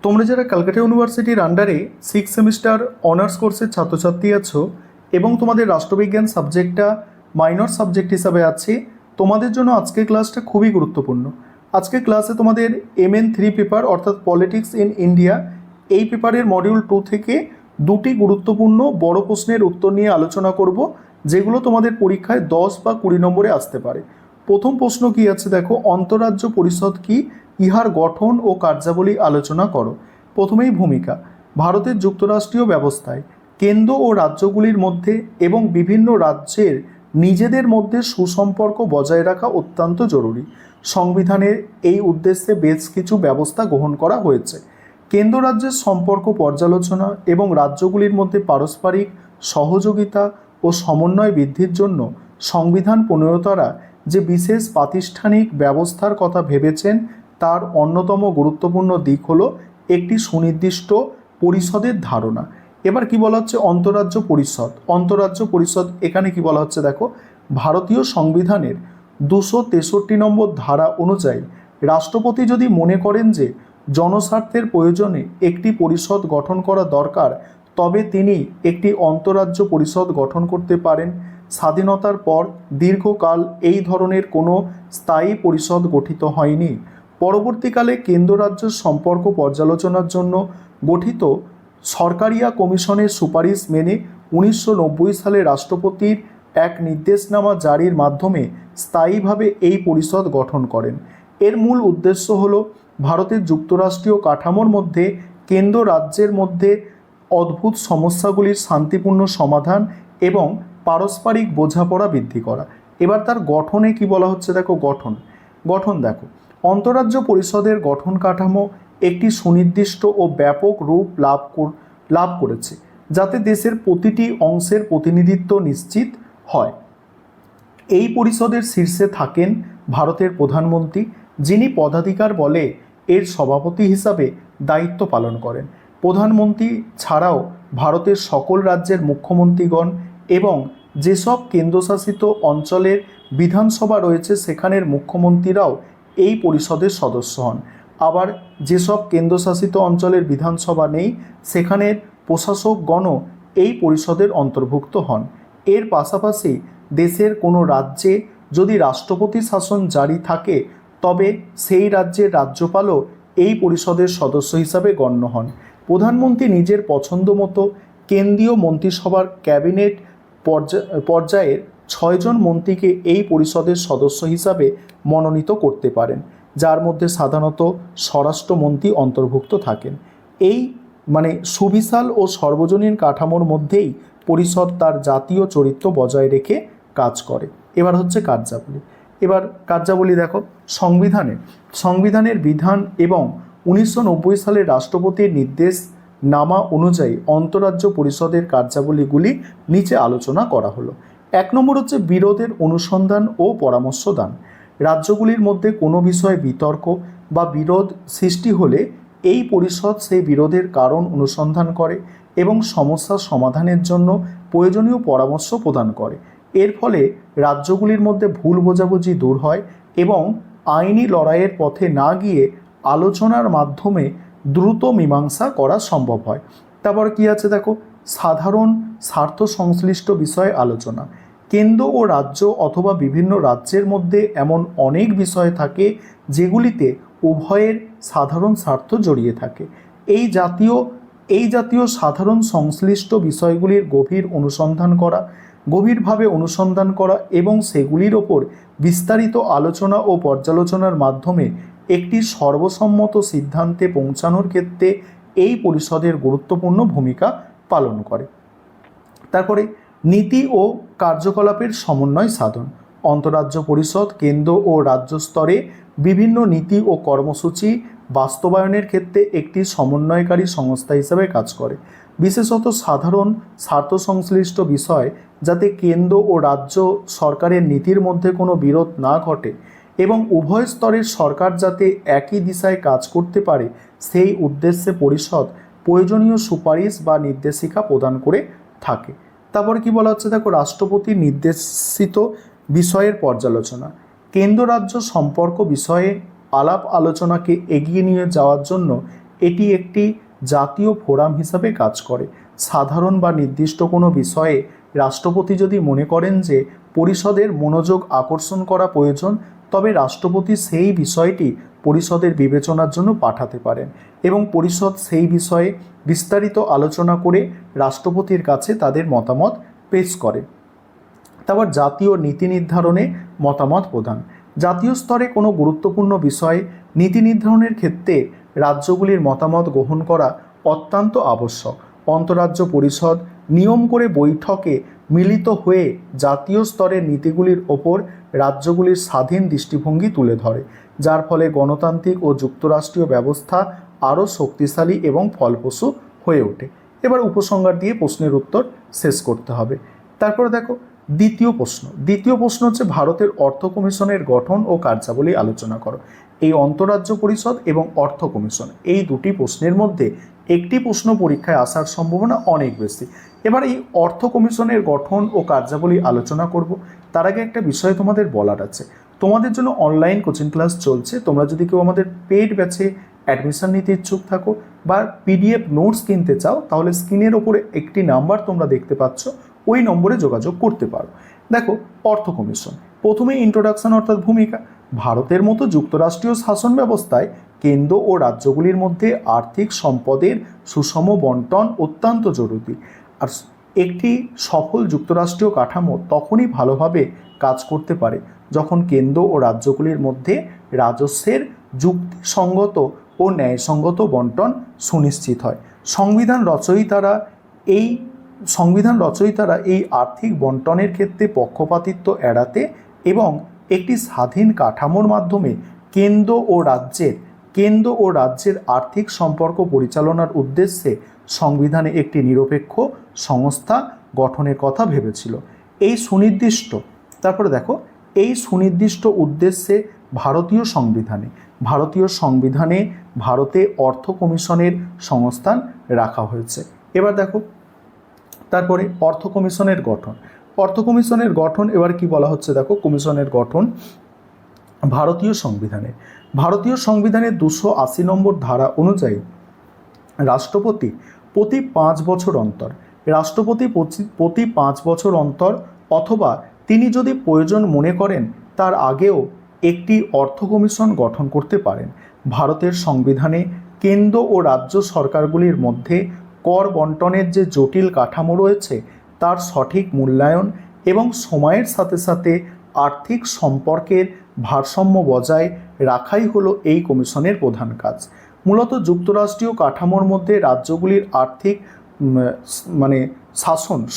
তোমরা যারা ক্যালকাটা ইউনিভার্সিটির আন্ডারে 6 সেমিস্টার অনার্স কোর্সের ছাত্রছাত্রী আছো এবং তোমাদের রাষ্ট্রবিজ্ঞান সাবজেক্টটা মাইনর সাবজেক্ট হিসাবে আছে, তোমাদের জন্য আজকের ক্লাসটা খুবই গুরুত্বপূর্ণ। আজকের ক্লাসে তোমাদের MN3 পেপার অর্থাৎ পলিটিক্স ইন ইন্ডিয়া এই পেপারের মডিউল 2 থেকে দুটি গুরুত্বপূর্ণ বড় প্রশ্নের উত্তর নিয়ে আলোচনা করব, যেগুলো তোমাদের পরীক্ষায় 10 বা 20 নম্বরে আসতে পারে। প্রথম প্রশ্ন কি আছে দেখো, অন্তরাজ্য পরিষদ কি, ইহার গঠন ও কার্যাবলী আলোচনা করো। প্রথমেই ভূমিকা। ভারতের যুক্তরাষ্ট্রীয় ব্যবস্থায় কেন্দ্র ও রাজ্যগুলির মধ্যে এবং বিভিন্ন রাজ্যের নিজেদের মধ্যে সুসম্পর্ক বজায় রাখা অত্যন্ত জরুরি। সংবিধানের এই উদ্দেশ্যে বেশ কিছু ব্যবস্থা গ্রহণ করা হয়েছে। কেন্দ্র রাজ্যের সম্পর্ক পর্যালোচনা এবং রাজ্যগুলির মধ্যে পারস্পরিক সহযোগিতা ও সমন্বয় বৃদ্ধির জন্য সংবিধান প্রণেতারা যে বিশেষ প্রাতিষ্ঠানিক ব্যবস্থার কথা ভেবেছেন তার অন্যতম গুরুত্বপূর্ণ দিক হলো একটি সুনির্দিষ্ট পরিষদের ধারণা। এবার কি বলা হচ্ছে, অন্তরাজ্য পরিষদ। অন্তরাজ্য পরিষদ এখানে কি বলা হচ্ছে দেখো, ভারতীয় সংবিধানের 263 নম্বর ধারা অনুযায়ী রাষ্ট্রপতি যদি মনে করেন যে জনস্বার্থের প্রয়োজনে একটি পরিষদ গঠন করা দরকার, তবে তিনি একটি অন্তরাজ্য পরিষদ গঠন করতে পারেন। স্বাধীনতার পর দীর্ঘকাল এই ধরনের কোনো স্থায়ী পরিষদ গঠিত হয়নি। পরবর্তীকালে কেন্দ্র রাজ্য সম্পর্ক পর্যালোচনার জন্য গঠিত সরকারিয়া কমিশনের সুপারিশ মেনে 1990 সালে রাষ্ট্রপতির এক নির্দেশনামা জারির মাধ্যমে স্থায়ীভাবে এই পরিষদ গঠন করেন। এর মূল উদ্দেশ্য হল ভারতের যুক্তরাষ্ট্রীয় কাঠামোর মধ্যে কেন্দ্র রাজ্যের মধ্যে অদ্ভুত সমস্যাগুলির শান্তিপূর্ণ সমাধান এবং পারস্পরিক বোঝাপড়া বৃদ্ধি করা। এবার তার গঠনে কি বলা হচ্ছে দেখো, গঠন দেখো, অন্তরাজ্য পরিষদের গঠন কাঠামো একটি সুনির্দিষ্ট ও ব্যাপক রূপ লাভ করেছে, যাতে দেশের প্রতিটি অংশের প্রতিনিধিত্ব নিশ্চিত হয়। এই পরিষদের শীর্ষে থাকেন ভারতের প্রধানমন্ত্রী, যিনি পদাধিকার বলে এর সভাপতি হিসাবে দায়িত্ব পালন করেন। প্রধানমন্ত্রী ছাড়াও ভারতের সকল রাজ্যের মুখ্যমন্ত্রীগণ এবং যেসব কেন্দ্রশাসিত অঞ্চলের বিধানসভা রয়েছে সেখানের মুখ্যমন্ত্রীরাও এই পরিষদের সদস্য হন। আবার যেসব কেন্দ্রশাসিত অঞ্চলের বিধানসভা নেই সেখানের প্রশাসকগণও এই পরিষদের অন্তর্ভুক্ত হন। এর পাশাপাশি দেশের কোনো রাজ্যে যদি রাষ্ট্রপতি শাসন জারি থাকে, তবে সেই রাজ্যের রাজ্যপালও এই পরিষদের সদস্য হিসাবে গণ্য হন। প্রধানমন্ত্রী নিজের পছন্দ মতো কেন্দ্রীয় মন্ত্রিসভার ক্যাবিনেট পর্যায়ের 6 জন মন্ত্রীকে এই পরিষদের সদস্য হিসাবে মনোনীত করতে পারেন, যার মধ্যে সাধারণত স্বরাষ্ট্রমন্ত্রী অন্তর্ভুক্ত থাকেন। এই সুবিশাল ও সর্বজনীন কাঠামোর মধ্যেই পরিষদ তার জাতীয় চরিত্র বজায় রেখে কাজ করে। এবার হচ্ছে কার্যাবলী দেখো, সংবিধানের বিধান এবং 1990 সালের রাষ্ট্রপতির নির্দেশনামা অনুযায়ী অন্তরাজ্য পরিষদের কার্যাবলীগুলি নিচে আলোচনা করা হলো। 1 নম্বর হচ্ছে বিরোধের অনুসন্ধান ও পরামর্শ দান। রাজ্যগুলির মধ্যে কোনো বিষয়ে বিতর্ক বা বিরোধ সৃষ্টি হলে এই পরিষদ সেই বিরোধের কারণ অনুসন্ধান করে এবং সমস্যা সমাধানের জন্য প্রয়োজনীয় পরামর্শ প্রদান করে। এর ফলে রাজ্যগুলির মধ্যে ভুল বোঝাবুঝি দূর হয় এবং আইনি লড়াইয়ের পথে না গিয়ে আলোচনার মাধ্যমে দ্রুত মীমাংসা করা সম্ভব হয়। তারপর কি আছে দেখো, সাধারণ স্বার্থ সংশ্লিষ্ট বিষয়ে আলোচনা। কেন্দ্র ও রাজ্য অথবা বিভিন্ন রাজ্যের মধ্যে এমন অনেক বিষয় থাকে যেগুলিতে উভয়ের সাধারণ স্বার্থ জড়িয়ে থাকে। এই জাতীয় সাধারণ সংশ্লিষ্ট বিষয়গুলির গভীরভাবে অনুসন্ধান করা এবং সেগুলির ওপর বিস্তারিত আলোচনা ও পর্যালোচনার মাধ্যমে একটি সর্বসম্মত সিদ্ধান্তে পৌঁছানোর ক্ষেত্রে এই পরিষদের গুরুত্বপূর্ণ ভূমিকা পালন করে। তারপরে নীতি ও কার্যকলাপের সমন্বয় সাধন। অন্তরাজ্য পরিষদ কেন্দ্র ও রাজ্য স্তরে বিভিন্ন নীতি ও কর্মসূচি বাস্তবায়নের ক্ষেত্রে একটি সমন্বয়কারী সংস্থা হিসেবে কাজ করে। বিশেষত সাধারণ স্বার্থ সংশ্লিষ্ট বিষয় যাতে কেন্দ্র ও রাজ্য সরকারের নীতির মধ্যে কোনো বিরোধ না ঘটে এবং উভয় স্তরের সরকার যাতে একই দিশায় কাজ করতে পারে, সেই উদ্দেশ্যে পরিষদ প্রয়োজনীয় সুপারিশ বা নির্দেশিকা প্রদান করে থাকে। তারপরে কি বলা হচ্ছে দেখো, রাষ্ট্রপতির নির্দেশিত বিষয়ের পর্যালোচনা। কেন্দ্র রাজ্য সম্পর্ক বিষয়ে আলাপ আলোচনাকে এগিয়ে নিয়ে যাওয়ার জন্য এটি একটি জাতীয় ফোরাম হিসাবে কাজ করে। সাধারণ বা নির্দিষ্ট কোনো বিষয়ে রাষ্ট্রপতি যদি মনে করেন যে পরিষদের মনোযোগ আকর্ষণ করা প্রয়োজন, তবে রাষ্ট্রপতি সেই বিষয়টি পরিষদের বিবেচনার জন্য পাঠাতে পারেন এবং পরিষদ সেই বিষয়ে বিস্তারিত আলোচনা করে রাষ্ট্রপতির কাছে তাদের মতামত পেশ করে। তারপর জাতীয় নীতি নির্ধারণে মতামত প্রদান। জাতীয় স্তরে কোনো গুরুত্বপূর্ণ বিষয়ে নীতি নির্ধারণের ক্ষেত্রে রাজ্যগুলির মতামত গ্রহণ করা অত্যন্ত আবশ্যক। অন্তরাজ্য পরিষদ নিয়ম করে বৈঠকে মিলিত হয়ে জাতীয় স্তরের নীতিগুলির ওপর রাজ্যগুলির স্বাধীন দৃষ্টিভঙ্গি তুলে ধরে, যার ফলে গণতান্ত্রিক ও যুক্তরাষ্ট্রীয় ব্যবস্থা আরও শক্তিশালী এবং ফলপ্রসূ হয়ে ওঠে। এবার উপসংহার দিয়ে প্রশ্নের উত্তর শেষ করতে হবে। তারপরে দেখো দ্বিতীয় প্রশ্ন হচ্ছে ভারতের অর্থ কমিশনের গঠন ও কার্যাবলী আলোচনা করো। এই অন্তরাজ্য পরিষদ এবং অর্থ কমিশন, এই দুটি প্রশ্নের মধ্যে একটি প্রশ্ন পরীক্ষায় আসার সম্ভাবনা অনেক বেশি। এবার এই অর্থ কমিশনের গঠন ও কার্যাবলী আলোচনা করব। তার আগে একটা বিষয় তোমাদের বলার আছে, তোমাদের জন্য অনলাইন কোচিং ক্লাস চলছে। তোমরা যদি কেউ আমাদের পেইড ব্যাচে অ্যাডমিশন নিতে ইচ্ছুক থাকো বা পিডিএফ নোটস কিনতে চাও, তাহলে স্ক্রিনের ওপরে একটি নাম্বার তোমরা দেখতে পাচ্ছ, ওই নম্বরে যোগাযোগ করতে পারো। দেখো, অর্থ কমিশন প্রথমে ইন্ট্রোডাকশন অর্থাৎ ভূমিকা। ভারতের মতো যুক্তরাষ্ট্রীয় শাসন ব্যবস্থায় কেন্দ্র ও রাজ্যগুলির মধ্যে আর্থিক সম্পদের সুষম বন্টন অত্যন্ত জরুরি। আর একটি সফল যুক্তরাষ্ট্রীয় কাঠামো তখনই ভালোভাবে কাজ করতে পারে যখন কেন্দ্র ও রাজ্যগুলির মধ্যে রাজস্বের যুক্তিসঙ্গত ও ন্যায়সঙ্গত বন্টন সুনিশ্চিত হয়। সংবিধান রচয়িতারা এই আর্থিক বন্টনের ক্ষেত্রে পক্ষপাতিত্ব এড়াতে এবং একটি স্বাধীন কাঠামোর মাধ্যমে কেন্দ্র ও রাজ্যের আর্থিক সম্পর্ক পরিচালনার উদ্দেশ্যে সংবিধানে একটি নিরপেক্ষ সংস্থা গঠনের কথা ভেবেছিল। এই সুনির্দিষ্ট উদ্দেশ্যে ভারতীয় সংবিধানে ভারতে অর্থ কমিশনের সংস্থান রাখা হয়েছে। এবার দেখো, তারপরে অর্থ কমিশনের গঠন এবার কি বলা হচ্ছে, দেখো কমিশনের গঠন ভারতীয় সংবিধানের 280 নম্বর ধারা অনুযায়ী রাষ্ট্রপতি প্রতি 5 বছর অন্তর অথবা তিনি যদি প্রয়োজন মনে করেন তার আগেও একটি অর্থ কমিশন গঠন করতে পারেন। ভারতের সংবিধানে কেন্দ্র ও রাজ্য সরকারগুলির মধ্যে কর বন্টনের যে জটিল কাঠামো রয়েছে তার সঠিক মূল্যায়ন এবং সময়ের সাথে সাথে আর্থিক সম্পর্কের ভারসাম্য বজায় রাখাই হলো এই কমিশনের প্রধান কাজ। মূলত যুক্তরাষ্ট্রীয় কাঠামোর মধ্যে রাজ্যগুলির আর্থিক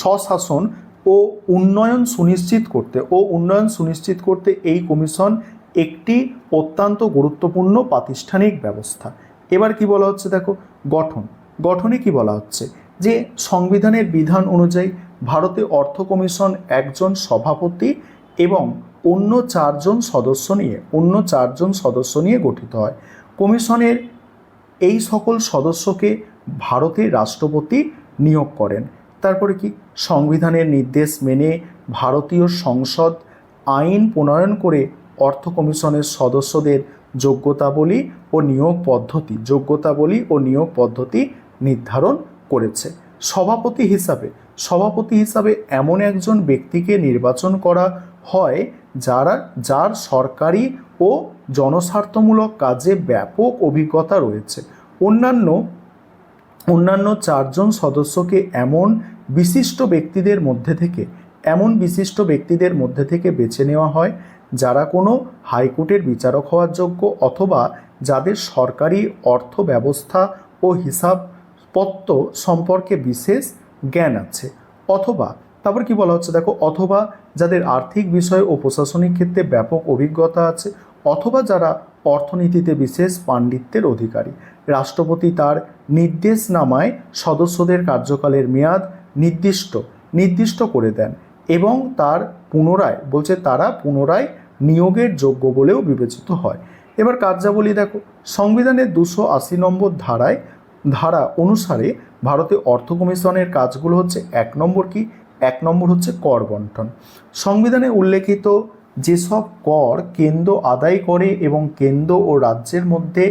স্বশাসন ও উন্নয়ন সুনিশ্চিত করতে এই কমিশন একটি অত্যন্ত গুরুত্বপূর্ণ প্রাতিষ্ঠানিক ব্যবস্থা। এবার কি বলা হচ্ছে, দেখো গঠনে কি বলা হচ্ছে যে সংবিধানের বিধান অনুযায়ী ভারতে অর্থ কমিশন একজন সভাপতি এবং অন্য চারজন সদস্য নিয়ে গঠিত হয়। কমিশনের এই সকল সদস্যকে ভারতের রাষ্ট্রপতি নিয়োগ করেন। তারপরে কি, সংবিধানের নির্দেশ মেনে ভারতীয় সংসদ আইন প্রণয়ন করে অর্থ কমিশনের সদস্যদের যোগ্যতাবলী ও নিয়োগ পদ্ধতি নির্ধারণ করেছে। সভাপতি হিসাবে এমন একজন ব্যক্তিকে নির্বাচন করা হয় যার সরকারি ও জনস্বার্থমূলক কাজে ব্যাপক অভিজ্ঞতা রয়েছে। অন্যান্য চারজন সদস্যকে এমন বিশিষ্ট ব্যক্তিদের মধ্যে থেকে বেছে নেওয়া হয় যারা কোনো হাইকোর্টের বিচারক হওয়ার যোগ্য অথবা যাদের সরকারি অর্থ ব্যবস্থা ও হিসাবপত্র সম্পর্কে বিশেষ জ্ঞান আছে, অথবা তারপর কি বলা হচ্ছে, দেখো অথবা যাদের আর্থিক বিষয় ও প্রশাসনিক ক্ষেত্রে ব্যাপক অভিজ্ঞতা আছে, অথবা যারা অর্থনীতিতে বিশেষ পাণ্ডিত্যের অধিকারী। রাষ্ট্রপতি তার নির্দেশনামায় সদস্যদের কার্যকালের মেয়াদ নির্দিষ্ট করে দেন এবং তারা পুনরায় নিয়োগের যোগ্য বলেও বিবেচিত হয়। এবার কার্যাবলী দেখো, সংবিধানের 280 নম্বর ধারা অনুসারে ভারতে অর্থ কমিশনের কাজগুলো হচ্ছে এক নম্বর হচ্ছে কর বন্টন। সংবিধানে উল্লেখিত যেসব কর কেন্দ্র আদায় করে এবং কেন্দ্র ও রাজ্যের মধ্যে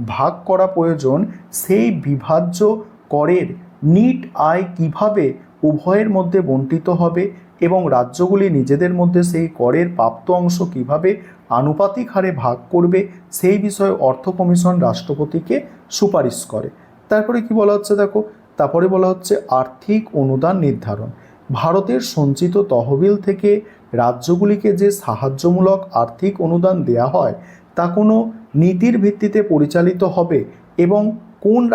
ভাগ করা প্রয়োজন সেই বিভাজ্য করের নিট আয় কিভাবে উভয়ের মধ্যে বণ্টিত হবে এবং রাজ্যগুলি নিজেদের মধ্যে সেই করের প্রাপ্ত অংশ কিভাবে আনুপাতিক হারে ভাগ করবে সেই বিষয়ে অর্থ কমিশন রাষ্ট্রপতিকে সুপারিশ করে। তারপরে কি বলা হচ্ছে দেখো, তারপরে বলা হচ্ছে আর্থিক অনুদান নির্ধারণ। ভারতের সঞ্চিত তহবিল থেকে রাজ্যগুলিকে যে সাহায্যমূলক আর্থিক অনুদান দেয়া হয় তা কোনো নীতির ভিত্তিতে পরিচালিত হবে এবং কোন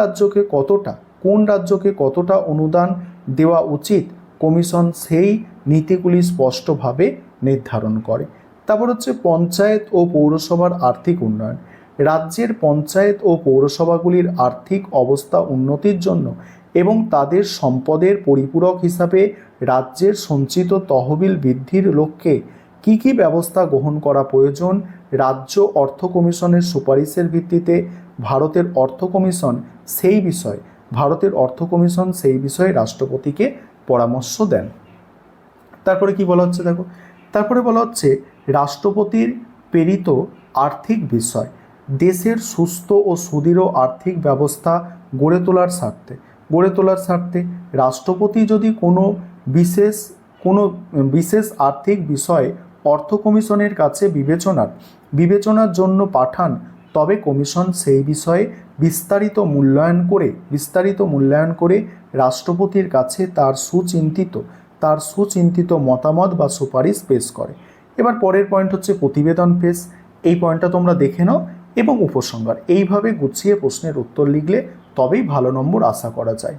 রাজ্যকে কতটা অনুদান দেওয়া উচিত কমিশন সেই নীতিগুলি স্পষ্টভাবে নির্ধারণ করে। তারপর হচ্ছে পঞ্চায়েত ও পৌরসভার আর্থিক উন্নয়ন। রাজ্যের পঞ্চায়েত ও পৌরসভাগুলির আর্থিক অবস্থা উন্নতির জন্য এবং তাদের সম্পদের পরিপূরক হিসাবে রাজ্যের সঞ্চিত তহবিল বৃদ্ধির লক্ষ্যে কী কী ব্যবস্থা গ্রহণ করা প্রয়োজন রাজ্য অর্থ কমিশনের সুপারিশের ভিত্তিতে ভারতের অর্থ কমিশন সেই বিষয়ে রাষ্ট্রপতিকে পরামর্শ দেন। তারপরে কি বলা হচ্ছে দেখো, তারপরে বলা হচ্ছে রাষ্ট্রপতির প্রেরিত আর্থিক বিষয়। দেশের সুস্থ ও সুদৃঢ় আর্থিক ব্যবস্থা গড়ে তোলার স্বার্থে রাষ্ট্রপতি যদি কোনো বিশেষ আর্থিক বিষয় অর্থ কমিশনের কাছে বিবেচনার জন্য পাঠান, তবে কমিশন সেই বিষয়ে বিস্তারিত মূল্যায়ন করে রাষ্ট্রপতির কাছে তার সুচিন্তিত মতামত বা সুপারিশ পেশ করে। এবার পরের পয়েন্ট হচ্ছে প্রতিবেদন পেশ। এই পয়েন্টটা তোমরা দেখে নাও এবং উপসংহার। এইভাবে গুছিয়ে প্রশ্নের উত্তর লিখলে তবেই ভালো নম্বর আশা করা যায়।